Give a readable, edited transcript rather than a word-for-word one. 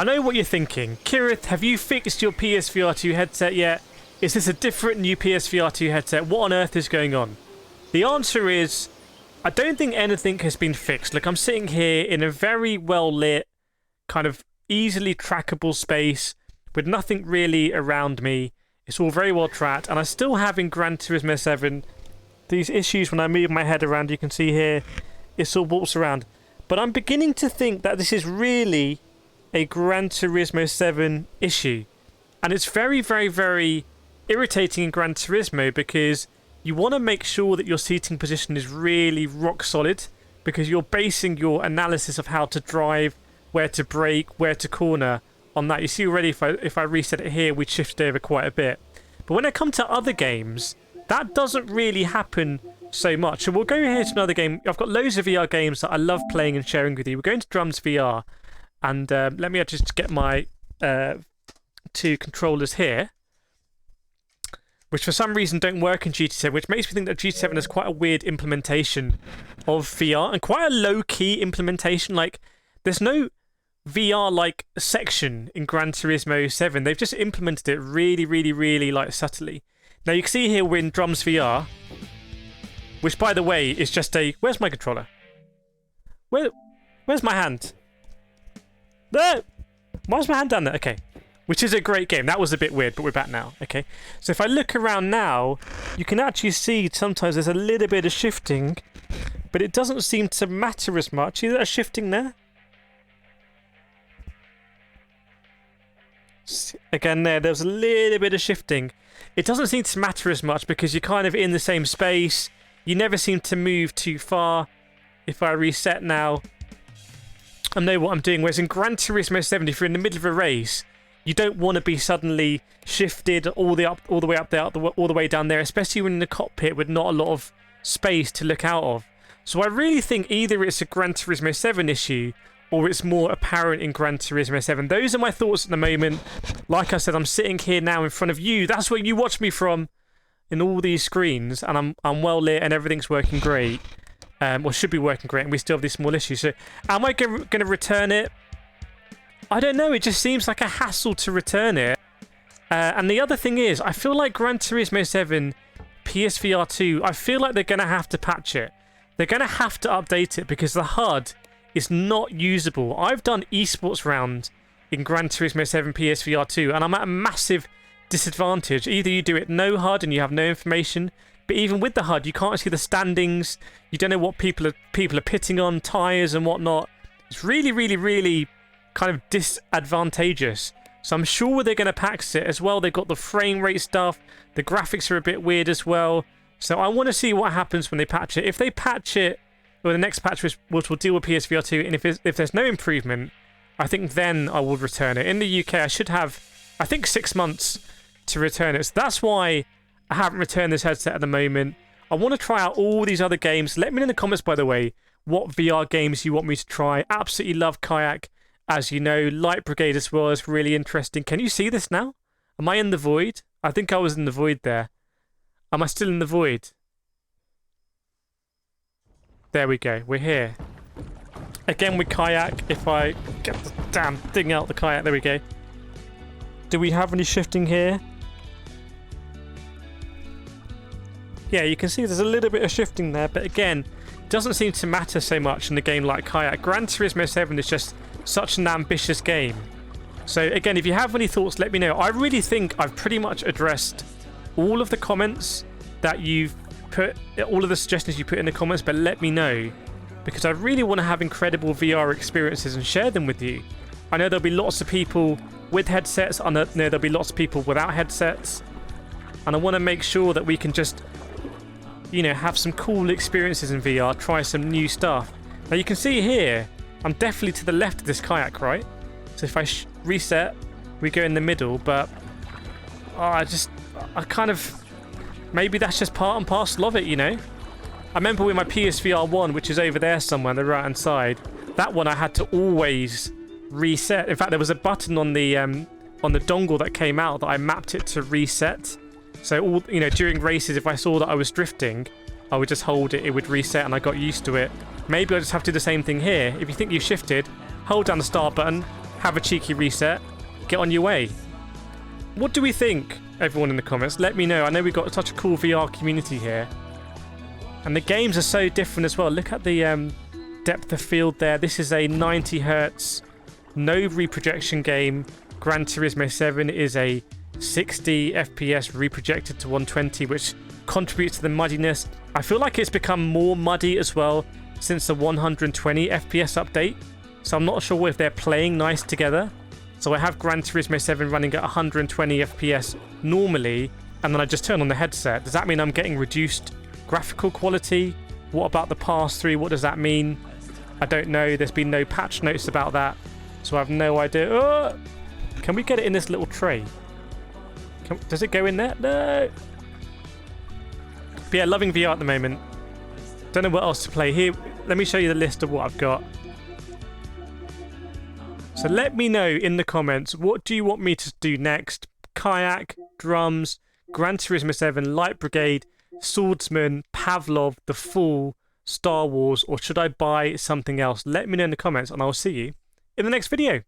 I know what you're thinking. Kireth, have you fixed your PSVR2 headset yet? Is this a different new PSVR2 headset? What on earth is going on? The answer is, I don't think anything has been fixed. Look, I'm sitting here in a very well lit, kind of easily trackable space with nothing really around me. It's all very well tracked, and I still have in Gran Turismo 7 these issues when I move my head around. You can see here, it sort of warps around. But I'm beginning to think that this is really a Gran Turismo 7 issue. And it's very, very, very irritating in Gran Turismo because you want to make sure that your seating position is really rock solid, because you're basing your analysis of how to drive, where to brake, where to corner on that. You see already if I reset it here, we'd shifted over quite a bit. But when it comes to other games, that doesn't really happen so much. So we'll go here to another game. I've got loads of VR games that I love playing and sharing with you. We're going to Drums VR. And let me just get my two controllers here, which for some reason don't work in GT7, which makes me think that GT7 has quite a weird implementation of VR and quite a low-key implementation. Like, there's no VR-like section in Gran Turismo 7. They've just implemented it really, really, really like subtly. Now you can see here we're in Drums VR, which by the way is just a... Where's my controller? Where's my hand? There! Why's my hand down there? Okay. Which is a great game. That was a bit weird, but we're back now. Okay. So if I look around now, you can actually see sometimes there's a little bit of shifting, but it doesn't seem to matter as much. Is there a shifting there? Again there's a little bit of shifting. It doesn't seem to matter as much because you're kind of in the same space. You never seem to move too far. If I reset now, I know what I'm doing. Whereas in Gran Turismo 7, if you're in the middle of a race, you don't want to be suddenly shifted all the way up there, all the way down there, especially when in the cockpit with not a lot of space to look out of. So I really think either it's a Gran Turismo 7 issue or it's more apparent in Gran Turismo 7. Those are my thoughts at the moment. Like I said, I'm sitting here now in front of you. That's where you watch me from in all these screens, and I'm well lit and everything's working great. Or should be working great, and we still have these small issues. So am I going to return it? I don't know. It just seems like a hassle to return it. And the other thing is, I feel like Gran Turismo 7 PSVR2, I feel like they're going to have to patch it. They're going to have to update it because the HUD is not usable. I've done esports round in Gran Turismo 7 PSVR2, and I'm at a massive disadvantage. Either you do it no HUD and you have no information, but even with the HUD, you can't see the standings. You don't know what people are pitting on, tyres and whatnot. It's really, really, really kind of disadvantageous. So I'm sure they're going to patch it as well. They've got the frame rate stuff. The graphics are a bit weird as well. So I want to see what happens when they patch it. If they patch it, or the next patch which will deal with PSVR2, and if there's no improvement, I think then I will return it. In the UK, I should have, I think, 6 months to return it. So that's why I haven't returned this headset at the moment. I want to try out all these other games. Let me know in the comments, by the way, what VR games you want me to try. Absolutely love Kayak, as you know. Light Brigade as well is really interesting. Can you see this now? Am I in the void? I think I was in the void there. Am I still in the void? There we go. We're here. Again with Kayak. If I get the damn thing out the Kayak. There we go. Do we have any shifting here? Yeah, you can see there's a little bit of shifting there, but again, it doesn't seem to matter so much in a game like Kayak. Gran Turismo 7 is just such an ambitious game. So again, if you have any thoughts, let me know. I really think I've pretty much addressed all of the comments that you've put, all of the suggestions you put in the comments, but let me know, because I really want to have incredible VR experiences and share them with you. I know there'll be lots of people with headsets, I know there'll be lots of people without headsets, and I want to make sure that we can just, you know, have some cool experiences in VR, try some new stuff. Now you can see here, I'm definitely to the left of this Kayak, right? So if I reset, we go in the middle, but I kind of, maybe that's just part and parcel of it, you know? I remember with my PSVR1, which is over there somewhere on the right hand side, that one I had to always reset. In fact, there was a button on the dongle that came out that I mapped it to reset. So all, you know, during races, if I saw that I was drifting, I would just hold it, it would reset, and I got used to it. Maybe I just have to do the same thing here. If you think you've shifted, hold down the start button, have a cheeky reset, get on your way. What do we think, everyone in the comments? Let me know. I know we've got such a cool VR community here. And the games are so different as well. Look at the depth of field there. This is a 90 Hz, no reprojection game. Gran Turismo 7 is a 60 FPS reprojected to 120, which contributes to the muddiness. I feel like it's become more muddy as well since the 120 FPS update. So I'm not sure if they're playing nice together. So I have Gran Turismo 7 running at 120 FPS normally, and then I just turn on the headset. Does that mean I'm getting reduced graphical quality? What about the pass-through? What does that mean? I don't know. There's been no patch notes about that, so I have no idea. Oh! Can we get it in this little tray? Does it go in there? No! But yeah, loving VR at the moment. Don't know what else to play. Here, let me show you the list of what I've got. So let me know in the comments, what do you want me to do next? Kayak, drums, Gran Turismo 7, Light Brigade, Swordsman, Pavlov, The Fall, Star Wars, or should I buy something else? Let me know in the comments and I'll see you in the next video.